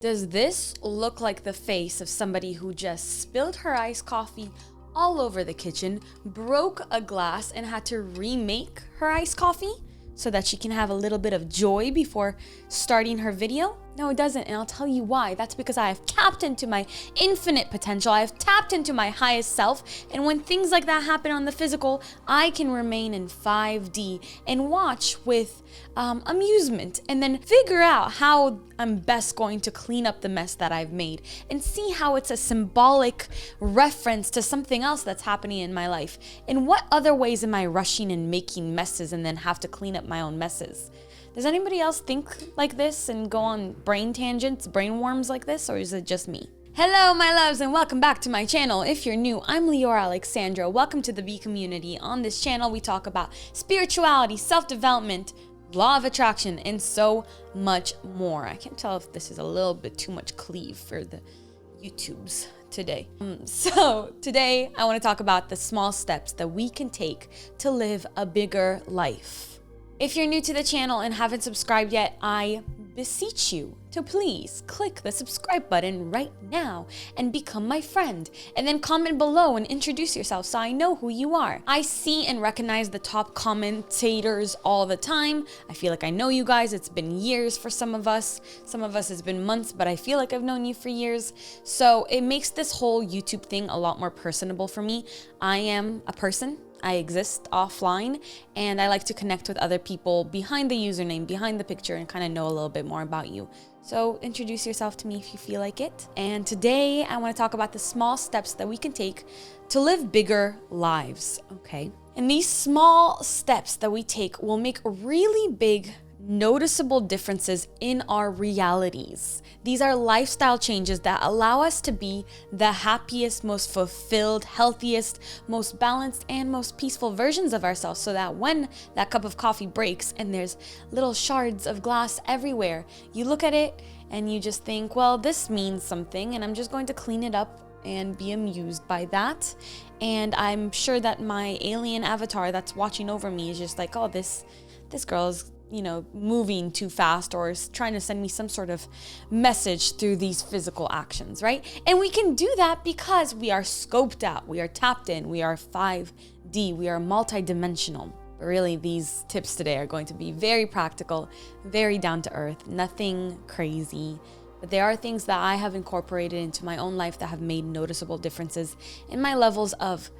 Does this look like the face of somebody who just spilled her iced coffee all over the kitchen, broke a glass, and had to remake her iced coffee so that she can have a little bit of joy before starting her video? No, it doesn't, and I'll tell you why. That's because I have tapped into my infinite potential. I have tapped into my highest self, and when things like that happen on the physical, I can remain in 5D and watch with amusement, and then figure out how I'm best going to clean up the mess that I've made, and see how it's a symbolic reference to something else that's happening in my life. In what other ways am I rushing and making messes and then have to clean up my own messes? Does anybody else think like this and go on brain tangents, brain worms like this, or is it just me? Hello, my loves, and welcome back to my channel. If you're new, I'm Leeor Alexandra. Welcome to the B community. On this channel, we talk about spirituality, self-development, law of attraction, and so much more. I can't tell if this is a little bit too much cleave for the YouTubes today. So today, I want to talk about the small steps that we can take to live a bigger life. If you're new to the channel and haven't subscribed yet, I beseech you to please click the subscribe button right now and become my friend. And then comment below and introduce yourself so I know who you are. I see and recognize the top commentators all the time. I feel like I know you guys. It's been years for some of us. Some of us it's been months, but I feel like I've known you for years. So it makes this whole YouTube thing a lot more personable for me. I am a person. I exist offline, and I like to connect with other people behind the username, behind the picture, and kind of know a little bit more about you. So introduce yourself to me if you feel like it. And today I want to talk about the small steps that we can take to live bigger lives, okay? And these small steps that we take will make really big, noticeable differences in our realities. These are lifestyle changes that allow us to be the happiest, most fulfilled, healthiest, most balanced, and most peaceful versions of ourselves, so that when that cup of coffee breaks and there's little shards of glass everywhere, you look at it and you just think, well, this means something, and I'm just going to clean it up and be amused by that. And I'm sure that my alien avatar that's watching over me is just like, oh, this girl is, you know, moving too fast, or is trying to send me some sort of message through these physical actions, right? And we can do that because we are scoped out, we are tapped in, we are 5D, we are multidimensional. But really, these tips today are going to be very practical, very down to earth, nothing crazy. But there are things that I have incorporated into my own life that have made noticeable differences in my levels of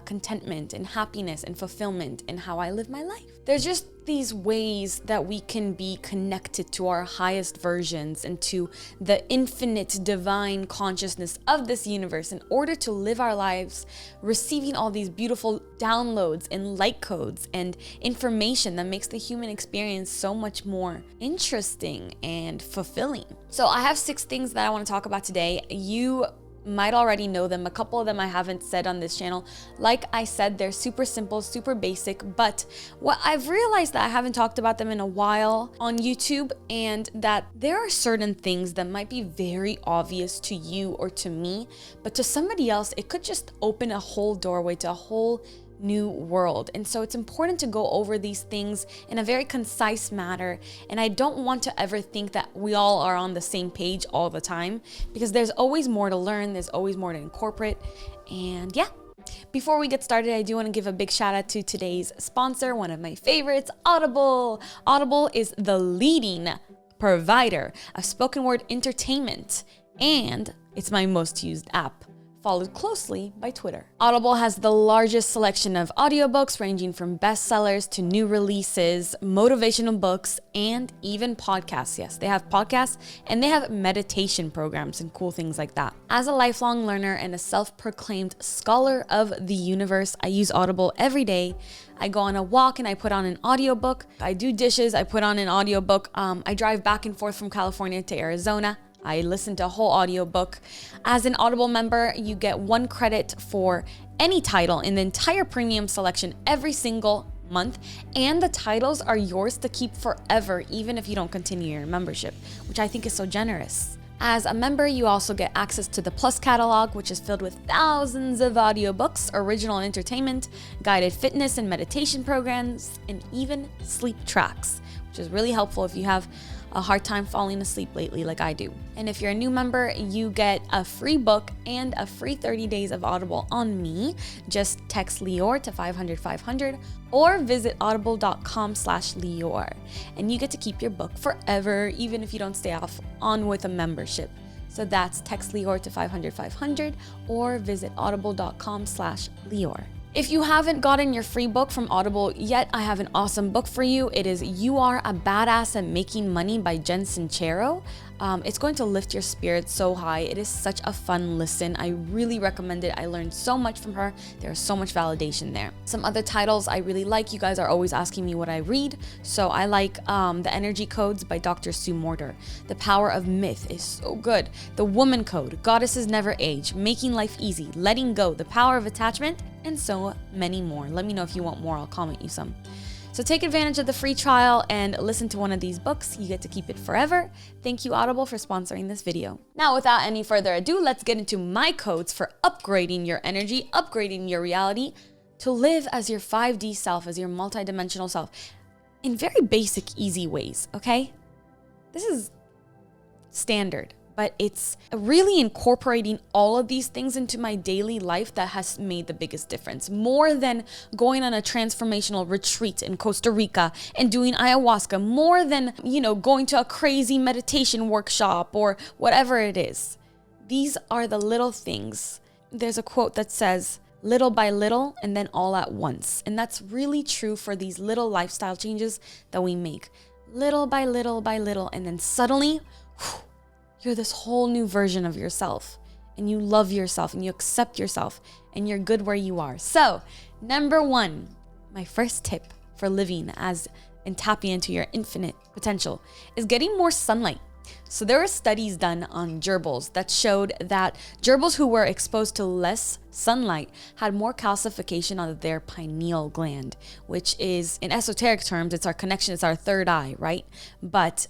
contentment and happiness and fulfillment and how I live my life. There's just these ways that we can be connected to our highest versions and to the infinite divine consciousness of this universe in order to live our lives receiving all these beautiful downloads and light codes and information that makes the human experience so much more interesting and fulfilling. So I have 6 things that I want to talk about today. You might already know them. A couple of them I haven't said on this channel. Like I said, they're super simple, super basic, but what I've realized that I haven't talked about them in a while on YouTube, and that there are certain things that might be very obvious to you or to me, but to somebody else, it could just open a whole doorway to a whole new world. And so it's important to go over these things in a very concise manner. And I don't want to ever think that we all are on the same page all the time, because there's always more to learn, there's always more to incorporate. And yeah, before we get started, I do want to give a big shout out to today's sponsor, one of my favorites, Audible. Audible is the leading provider of spoken word entertainment, and it's my most used app, followed closely by Twitter. Audible has the largest selection of audiobooks, ranging from bestsellers to new releases, motivational books, and even podcasts. Yes, they have podcasts, and they have meditation programs and cool things like that. As a lifelong learner and a self-proclaimed scholar of the universe, I use Audible every day. I go on a walk and I put on an audiobook. I do dishes, I put on an audiobook. I drive back and forth from California to Arizona. I listen to a whole audiobook. As an Audible member, you get 1 credit for any title in the entire premium selection every single month, and the titles are yours to keep forever, even if you don't continue your membership, which I think is so generous. As a member, you also get access to the Plus catalog, which is filled with thousands of audiobooks, original entertainment, guided fitness and meditation programs, and even sleep tracks, which is really helpful if you have a hard time falling asleep lately like I do. And if you're a new member, you get a free book and a free 30 days of Audible on me. Just text Leeor to 500 or visit audible.com/Leeor. And you get to keep your book forever, even if you don't stay on with a membership. So that's text Leeor to 500 or visit audible.com/Leeor. If you haven't gotten your free book from Audible yet, I have an awesome book for you. It is You Are a Badass at Making Money by Jen Sincero. It's going to lift your spirits so high. It is such a fun listen. I really recommend it. I learned so much from her. There's so much validation there. Some other titles I really like. You guys are always asking me what I read. So I like The Energy Codes by Dr. Sue Morter. The Power of Myth is so good. The Woman Code, Goddesses Never Age, Making Life Easy, Letting Go, The Power of Attachment, and so many more. Let me know if you want more. I'll comment you some. So take advantage of the free trial and listen to one of these books. You get to keep it forever. Thank you, Audible, for sponsoring this video. Now, without any further ado, let's get into my codes for upgrading your energy, upgrading your reality to live as your 5D self, as your multidimensional self, in very basic, easy ways, okay? This is standard, but it's really incorporating all of these things into my daily life that has made the biggest difference. More than going on a transformational retreat in Costa Rica and doing ayahuasca, more than, going to a crazy meditation workshop or whatever it is. These are the little things. There's a quote that says, little by little and then all at once. And that's really true for these little lifestyle changes that we make. Little by little by little, and then suddenly, you're this whole new version of yourself, and you love yourself and you accept yourself and you're good where you are. So, number one, my first tip for living as and tapping into your infinite potential is getting more sunlight. So there were studies done on gerbils that showed that gerbils who were exposed to less sunlight had more calcification of their pineal gland, which is, in esoteric terms, it's our connection, it's our third eye, right? But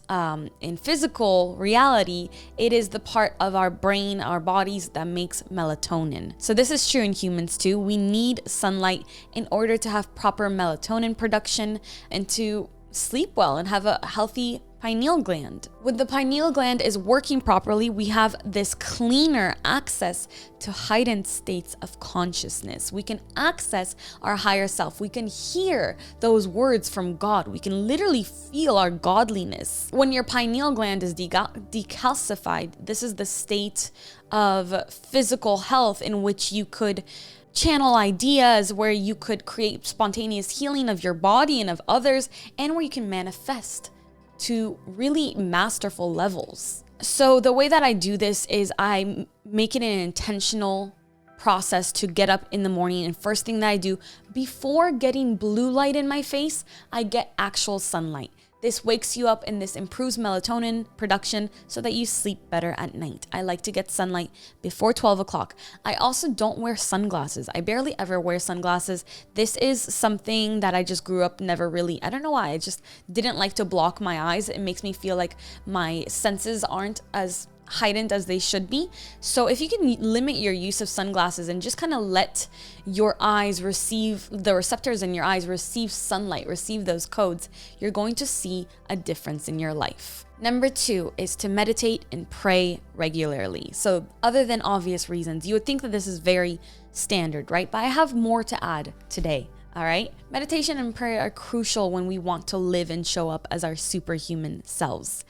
in physical reality, it is the part of our brain, our bodies that makes melatonin. So this is true in humans too. We need sunlight in order to have proper melatonin production and to sleep well and have a healthy pineal gland. When the pineal gland is working properly, we have this cleaner access to heightened states of consciousness. We can access our higher self. We can hear those words from God. We can literally feel our godliness. When your pineal gland is decalcified, this is the state of physical health in which you could channel ideas, where you could create spontaneous healing of your body and of others, and where you can manifest to really masterful levels. So the way that I do this is I make it an intentional process to get up in the morning, and first thing that I do before getting blue light in my face, I get actual sunlight. This wakes you up and this improves melatonin production so that you sleep better at night. I like to get sunlight before 12 o'clock. I also don't wear sunglasses. I barely ever wear sunglasses. This is something that I just grew up never really, I don't know why, I just didn't like to block my eyes. It makes me feel like my senses aren't as heightened as they should be. So if you can limit your use of sunglasses and just kind of let your eyes receive, the receptors in your eyes receive sunlight, receive those codes, you're going to see a difference in your life. Number two is to meditate and pray regularly. So other than obvious reasons, you would think that this is very standard, right? But I have more to add today. All right. Meditation and prayer are crucial when we want to live and show up as our superhuman selves.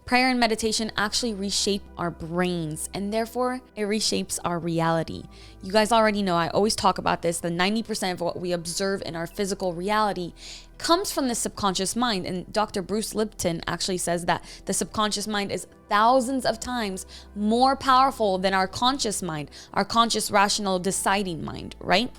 Prayer and meditation actually reshape our brains, and therefore it reshapes our reality. You guys already know, I always talk about this, the 90% of what we observe in our physical reality comes from the subconscious mind. And Dr. Bruce Lipton actually says that the subconscious mind is thousands of times more powerful than our conscious mind, our conscious, rational, deciding mind, right?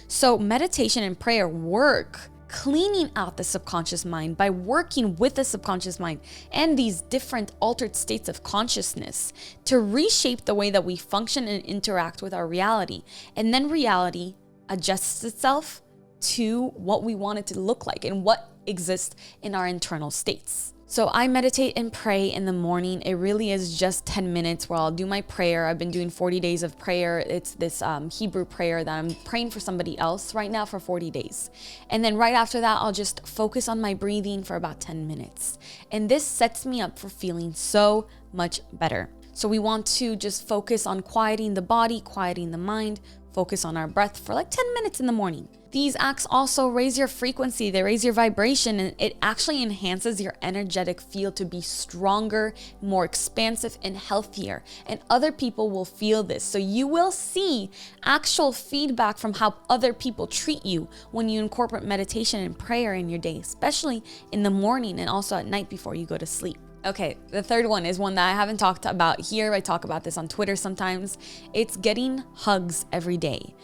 So meditation and prayer work cleaning out the subconscious mind by working with the subconscious mind and these different altered states of consciousness to reshape the way that we function and interact with our reality. And then reality adjusts itself to what we want it to look like and what exists in our internal states. So I meditate and pray in the morning. It really is just 10 minutes where I'll do my prayer. I've been doing 40 days of prayer. It's this Hebrew prayer that I'm praying for somebody else right now for 40 days. And then right after that, I'll just focus on my breathing for about 10 minutes. And this sets me up for feeling so much better. So we want to just focus on quieting the body, quieting the mind, focus on our breath for like 10 minutes in the morning. These acts also raise your frequency, they raise your vibration, and it actually enhances your energetic field to be stronger, more expansive, and healthier. And other people will feel this. So you will see actual feedback from how other people treat you when you incorporate meditation and prayer in your day, especially in the morning and also at night before you go to sleep. Okay, the third one is one that I haven't talked about here. I talk about this on Twitter sometimes. It's getting hugs every day.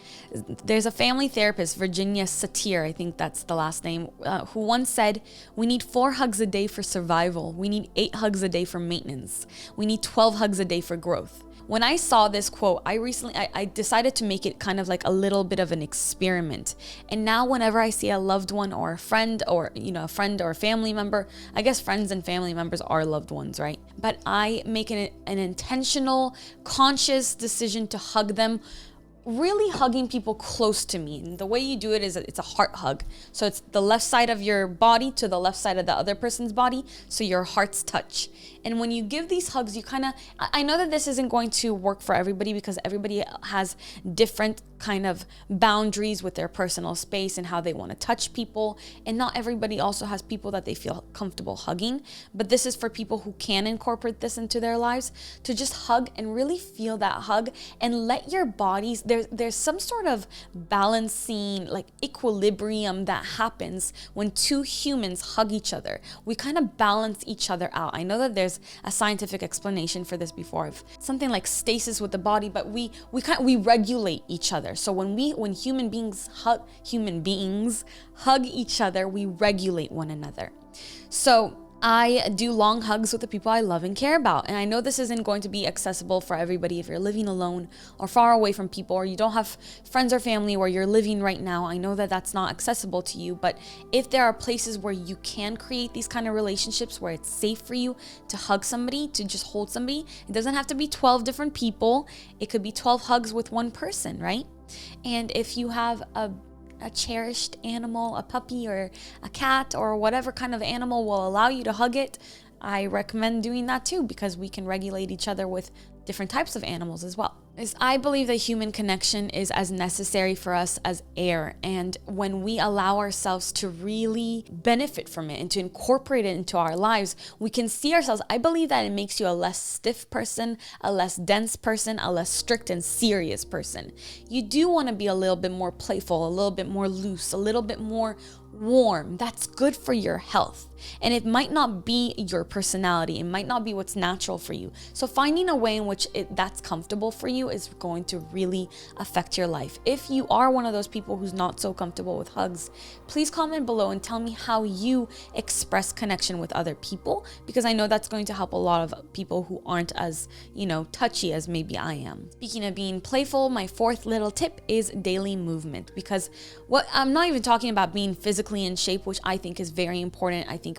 There's a family therapist, Virginia Satir, I think that's the last name, who once said, we need 4 hugs a day for survival. We need 8 hugs a day for maintenance. We need 12 hugs a day for growth. When I saw this quote, I decided to make it kind of like a little bit of an experiment. And now whenever I see a loved one or a friend or, a friend or a family member, I guess friends and family members are loved ones, right? But I make an intentional, conscious decision to hug them, really hugging people close to me. And the way you do it is it's a heart hug. So it's the left side of your body to the left side of the other person's body, so your hearts touch. And when you give these hugs, I know that this isn't going to work for everybody because everybody has different kind of boundaries with their personal space and how they want to touch people. And not everybody also has people that they feel comfortable hugging. But this is for people who can incorporate this into their lives, to just hug and really feel that hug and let your bodies, there's some sort of balancing, like equilibrium that happens when two humans hug each other. We kind of balance each other out. I know that there's a scientific explanation for this before, of something like stasis with the body, but we regulate each other. So when human beings hug each other, we regulate one another. So I do long hugs with the people I love and care about. And I know this isn't going to be accessible for everybody if you're living alone or far away from people, or you don't have friends or family where you're living right now. I know that that's not accessible to you, but if there are places where you can create these kind of relationships where it's safe for you to hug somebody, to just hold somebody, it doesn't have to be 12 different people. It could be 12 hugs with one person, right? And if you have a cherished animal, a puppy or a cat or whatever kind of animal will allow you to hug it, I recommend doing that too, because we can regulate each other with different types of animals as well. I believe that human connection is as necessary for us as air. And when we allow ourselves to really benefit from it and to incorporate it into our lives, we can see ourselves. I believe that it makes you a less stiff person, a less dense person, a less strict and serious person. You do want to be a little bit more playful, a little bit more loose, a little bit more warm. That's good for your health. And it might not be your personality. It might not be what's natural for you. So finding a way in which that's comfortable for you is going to really affect your life. If you are one of those people who's not so comfortable with hugs, please comment below and tell me how you express connection with other people, because I know that's going to help a lot of people who aren't as, touchy as maybe I am. Speaking of being playful, my fourth little tip is daily movement, because I'm not even talking about being physically in shape, which I think is very important. I think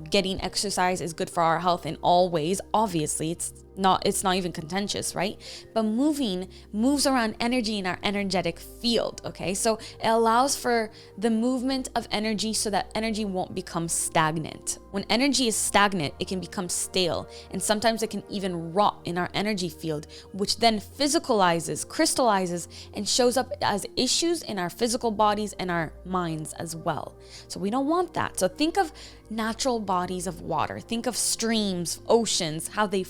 getting exercise is good for our health in all ways. Obviously, it's not even contentious, right? But moves around energy in our energetic field, okay? So it allows for the movement of energy so that energy won't become stagnant. When energy is stagnant, it can become stale, and sometimes it can even rot in our energy field, which then physicalizes, crystallizes, and shows up as issues in our physical bodies and our minds as well. So we don't want that. So think of natural bodies of water. Think of streams, oceans, how they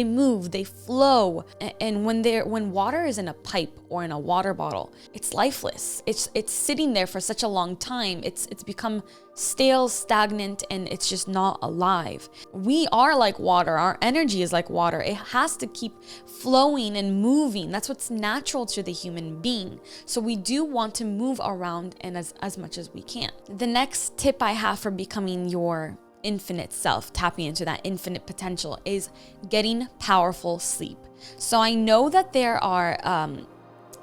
move, they flow. And when water is in a pipe or in a water bottle, it's lifeless. It's sitting there for such a long time. It's become stale, stagnant, and it's just not alive. We are like water. Our energy is like water. It has to keep flowing and moving. That's what's natural to the human being. So we do want to move around and as much as we can. The next tip I have for becoming your infinite self, tapping into that infinite potential, is getting powerful sleep. So I know that there are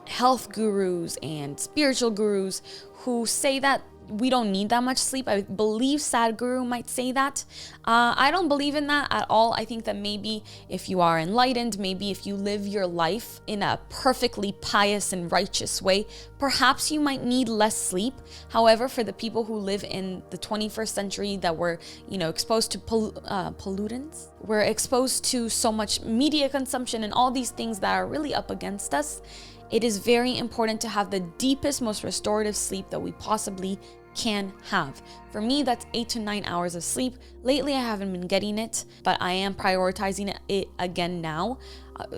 health gurus and spiritual gurus who say that we don't need that much sleep. I believe Sadhguru might say that. I don't believe in that at all. I think that maybe if you are enlightened, maybe if you live your life in a perfectly pious and righteous way, perhaps you might need less sleep. However, for the people who live in the 21st century that were, exposed to pollutants, we're exposed to so much media consumption and all these things that are really up against us, it is very important to have the deepest, most restorative sleep that we possibly can have. For me, that's 8 to 9 hours of sleep. Lately, I haven't been getting it, but I am prioritizing it again now.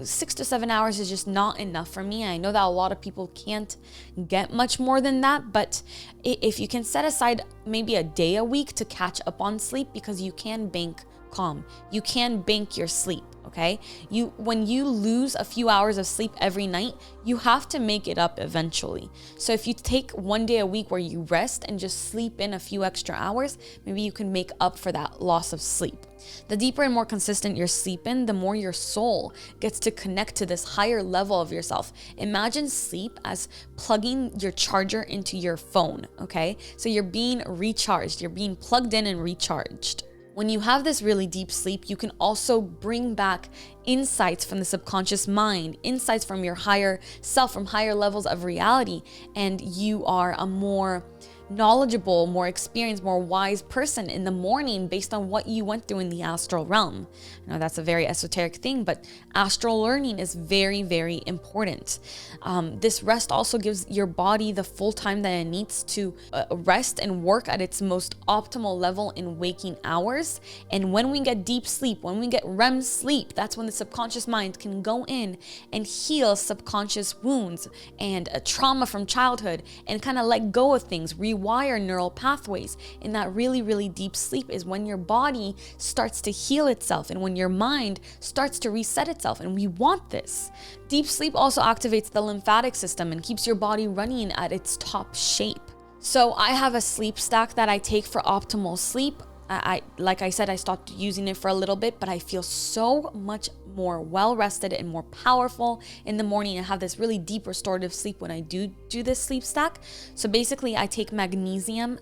6 to 7 hours is just not enough for me. I know that a lot of people can't get much more than that, but if you can set aside maybe a day a week to catch up on sleep, because you can bank calm. You can bank your sleep, okay? When you lose a few hours of sleep every night, you have to make it up eventually. So if you take one day a week where you rest and just sleep in a few extra hours, maybe you can make up for that loss of sleep. The deeper and more consistent your sleep in, the more your soul gets to connect to this higher level of yourself. Imagine sleep as plugging your charger into your phone, okay? So you're being recharged, you're being plugged in and recharged. When you have this really deep sleep, you can also bring back insights from the subconscious mind, insights from your higher self, from higher levels of reality, and you are a more knowledgeable, more experienced, more wise person in the morning based on what you went through in the astral realm. I know that's a very esoteric thing, but astral learning is very, very important. This rest also gives your body the full time that it needs to rest and work at its most optimal level in waking hours. And when we get deep sleep, when we get REM sleep, that's when the subconscious mind can go in and heal subconscious wounds and trauma from childhood and kind of let go of things, rewire neural pathways. And that really, really deep sleep is when your body starts to heal itself and when your mind starts to reset itself. And we want this. Deep sleep also activates the lymphatic system and keeps your body running at its top shape. So I have a sleep stack that I take for optimal sleep. Like I said, I stopped using it for a little bit, but I feel so much more well-rested and more powerful in the morning and have this really deep restorative sleep when I do this sleep stack. So basically, I take magnesium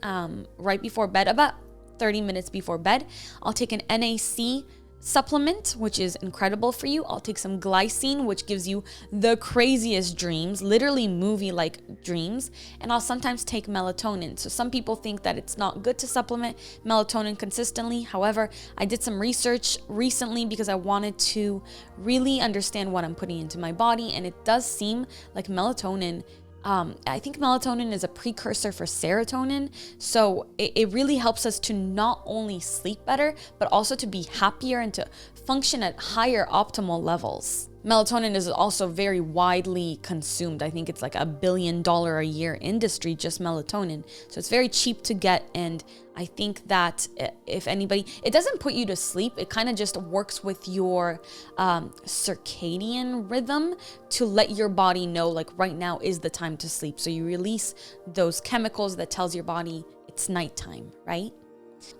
right before bed, about 30 minutes before bed. I'll take an NAC supplement, which is incredible for you. I'll take some glycine, which gives you the craziest dreams, literally movie-like dreams. And I'll sometimes take melatonin. So some people think that it's not good to supplement melatonin consistently. However, I did some research recently because I wanted to really understand what I'm putting into my body. And it does seem like melatonin, I think melatonin is a precursor for serotonin. So it really helps us to not only sleep better, but also to be happier and to function at higher optimal levels. Melatonin is also very widely consumed. I think it's like $1 billion a year industry, just melatonin. So it's very cheap to get. And I think that if anybody, it doesn't put you to sleep. It kind of just works with your circadian rhythm to let your body know like right now is the time to sleep. So you release those chemicals that tells your body it's nighttime, right?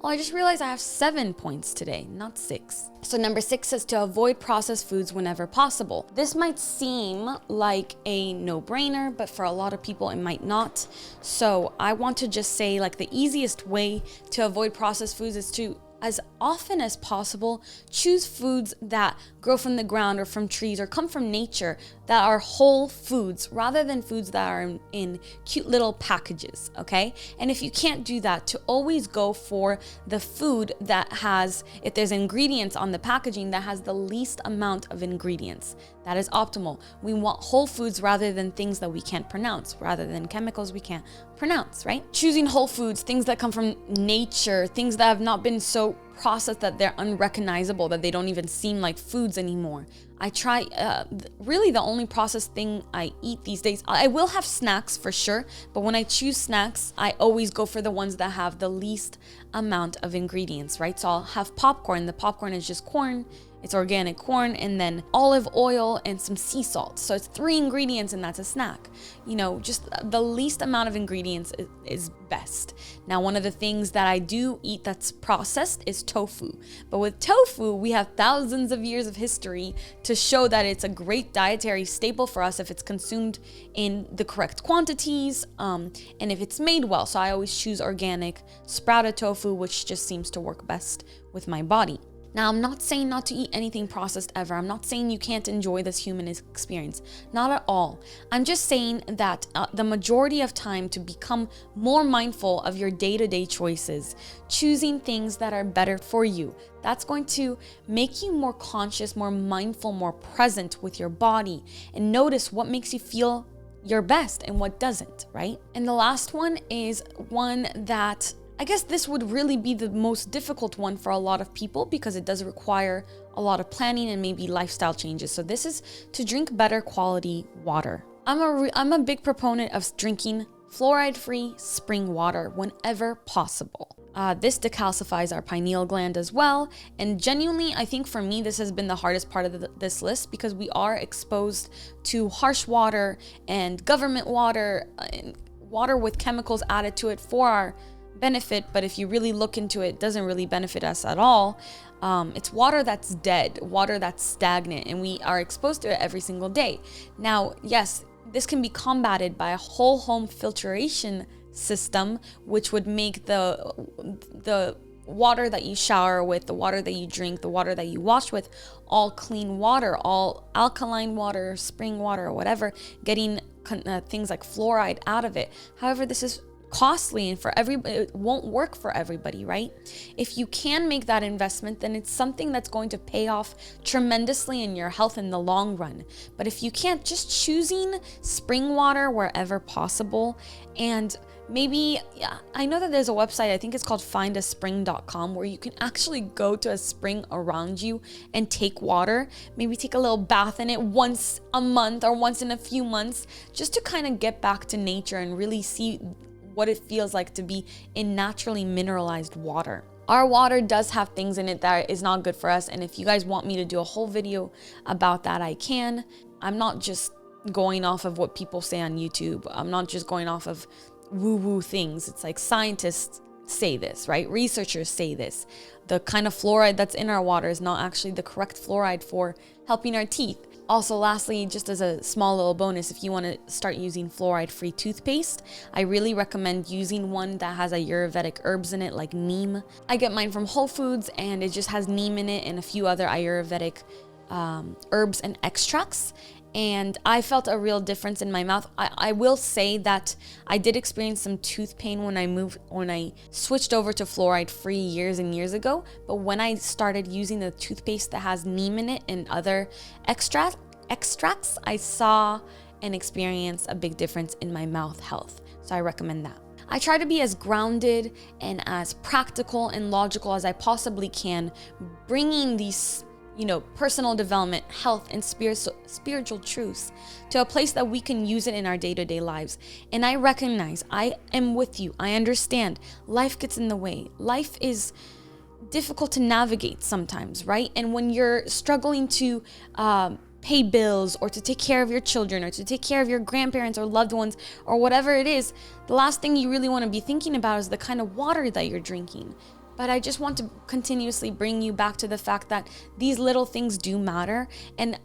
Oh, I just realized I have 7 points today, not 6. So number 6 says to avoid processed foods whenever possible. This might seem like a no-brainer, but for a lot of people it might not. So I want to just say like the easiest way to avoid processed foods is to, as often as possible, choose foods that grow from the ground or from trees or come from nature that are whole foods rather than foods that are in cute little packages, okay? And if you can't do that, to always go for the food that has, if there's ingredients on the packaging, that has the least amount of ingredients. That is optimal. We want whole foods rather than things that we can't pronounce, rather than chemicals we can't pronounce, right? Choosing whole foods, things that come from nature, things that have not been so processed that they're unrecognizable, that they don't even seem like foods anymore. I try, really the only processed thing I eat these days, I will have snacks for sure, but when I choose snacks, I always go for the ones that have the least amount of ingredients, right? So I'll have popcorn. The popcorn is just corn, It's organic corn and then olive oil and some sea salt. So it's 3 ingredients and that's a snack. You know, just the least amount of ingredients is best. Now, one of the things that I do eat that's processed is tofu. But with tofu, we have thousands of years of history to show that it's a great dietary staple for us if it's consumed in the correct quantities, and if it's made well. So I always choose organic sprouted tofu, which just seems to work best with my body. Now, I'm not saying not to eat anything processed ever. I'm not saying you can't enjoy this human experience. Not at all. I'm just saying that the majority of time to become more mindful of your day-to-day choices, choosing things that are better for you. That's going to make you more conscious, more mindful, more present with your body, and notice what makes you feel your best and what doesn't, right? And the last one is one that I guess this would really be the most difficult one for a lot of people because it does require a lot of planning and maybe lifestyle changes. So this is to drink better quality water. I'm a big proponent of drinking fluoride-free spring water whenever possible. This decalcifies our pineal gland as well. And genuinely, I think for me, this has been the hardest part of this list because we are exposed to harsh water and government water, and water with chemicals added to it for our benefit, but if you really look into it, it doesn't really benefit us at all. It's water that's dead, water that's stagnant, and we are exposed to it every single day. Now, yes, this can be combated by a whole home filtration system, which would make the water that you shower with, the water that you drink, the water that you wash with, all clean water, all alkaline water, spring water, or whatever, getting things like fluoride out of it. However, this is costly, and it won't work for everybody, right? If you can make that investment, then it's something that's going to pay off tremendously in your health in the long run. But if you can't, just choosing spring water wherever possible. And maybe, I know that there's a website, I think it's called findaspring.com, where you can actually go to a spring around you and take water, maybe take a little bath in it once a month or once in a few months, just to kind of get back to nature and really see what it feels like to be in naturally mineralized water. Our water does have things in it that is not good for us, and if you guys want me to do a whole video about that, I can. I'm not just going off of what people say on YouTube. I'm not just going off of woo-woo things. It's like scientists say this, right? Researchers say this. The kind of fluoride that's in our water is not actually the correct fluoride for helping our teeth. Also, lastly, just as a small little bonus, if you want to start using fluoride-free toothpaste, I really recommend using one that has Ayurvedic herbs in it, like neem. I get mine from Whole Foods, and it just has neem in it and a few other Ayurvedic herbs and extracts. And I felt a real difference in my mouth. I will say that I did experience some tooth pain when I switched over to fluoride-free years and years ago. But when I started using the toothpaste that has neem in it and other extracts, I saw and experienced a big difference in my mouth health. So I recommend that. I try to be as grounded and as practical and logical as I possibly can, bringing these personal development, health, and spiritual truths to a place that we can use it in our day-to-day lives. And I recognize, I am with you. I understand life gets in the way. Life is difficult to navigate sometimes, right? And when you're struggling to pay bills or to take care of your children or to take care of your grandparents or loved ones or whatever it is, the last thing you really want to be thinking about is the kind of water that you're drinking. But I just want to continuously bring you back to the fact that these little things do matter. And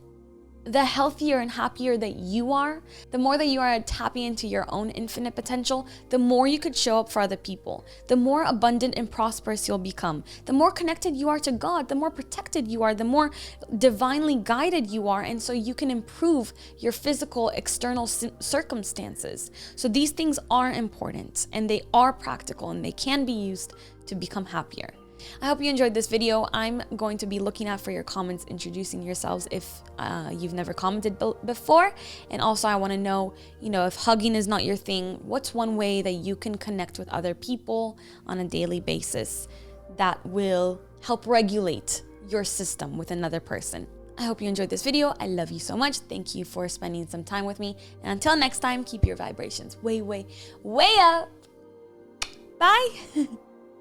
the healthier and happier that you are, the more that you are tapping into your own infinite potential, the more you could show up for other people, the more abundant and prosperous you'll become, the more connected you are to God, the more protected you are, the more divinely guided you are. And so you can improve your physical external circumstances. So these things are important and they are practical and they can be used to become happier. I hope you enjoyed this video. I'm going to be looking out for your comments, introducing yourselves if you've never commented before. And also I want to know, if hugging is not your thing, what's one way that you can connect with other people on a daily basis that will help regulate your system with another person? I hope you enjoyed this video. I love you so much. Thank you for spending some time with me. And until next time, keep your vibrations way, way, way up. Bye.